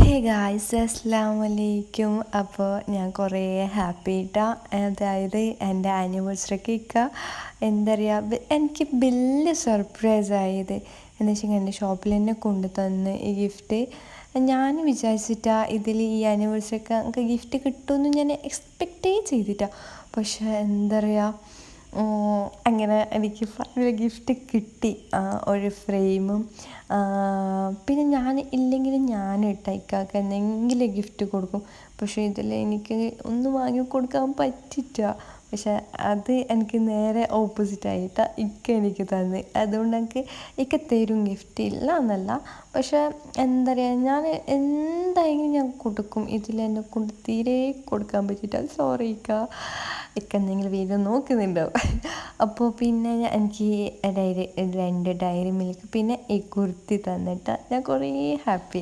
Hey guys അസ്സലാമു അലൈക്കും. അപ്പോൾ ഞാൻ കുറേ ഹാപ്പി ആയിട്ടാ. അതായത് എൻ്റെ ആനിവേഴ്സറിക്ക് എന്താ പറയുക, എനിക്ക് വലിയ സർപ്രൈസായത് എന്ന് വെച്ചാൽ എൻ്റെ ഷോപ്പിൽ തന്നെ കൊണ്ടു തന്ന് ഈ ഗിഫ്റ്റ്. ഞാൻ വിചാരിച്ചിട്ടാ ഇതിൽ ഈ ആനിവേഴ്സറിക്ക് എനിക്ക് ഗിഫ്റ്റ് കിട്ടുമെന്ന് ഞാൻ എക്സ്പെക്റ്റേ ചെയ്തിട്ടാ. പക്ഷേ എന്താ പറയുക, അങ്ങനെ എനിക്ക് ഫൈനൽ ഗിഫ്റ്റ് കിട്ടി. ഒരു ഫ്രെയിമും പിന്നെ ഞാൻ ഇല്ലെങ്കിലും ഞാൻ ഇക്കാക്ക് എന്തെങ്കിലും ഗിഫ്റ്റ് കൊടുക്കും. പക്ഷേ ഇതിൽ എനിക്ക് ഒന്നും വാങ്ങി കൊടുക്കാൻ പറ്റില്ല. പക്ഷേ അത് എനിക്ക് നേരെ ഓപ്പോസിറ്റായിട്ട് എനിക്ക് തന്ന്. അതുകൊണ്ട് എനിക്ക് തരും ഗിഫ്റ്റ്, ഇല്ല എന്നല്ല. പക്ഷേ എന്താ പറയുക, ഞാൻ എന്തായാലും ഞാൻ കൊടുക്കും. ഇതിൽ എന്നെ കൊണ്ട് തീരെ കൊടുക്കാൻ പറ്റില്ല. സോറി എന്തെങ്കിലും വീഡിയോ നോക്കുന്നുണ്ടാവും. അപ്പോൾ പിന്നെ എനിക്ക് 2 ഡയറി മിൽക്ക് പിന്നെ ഈ കുർത്തി തന്നിട്ട് ഞാൻ കുറേ ഹാപ്പി.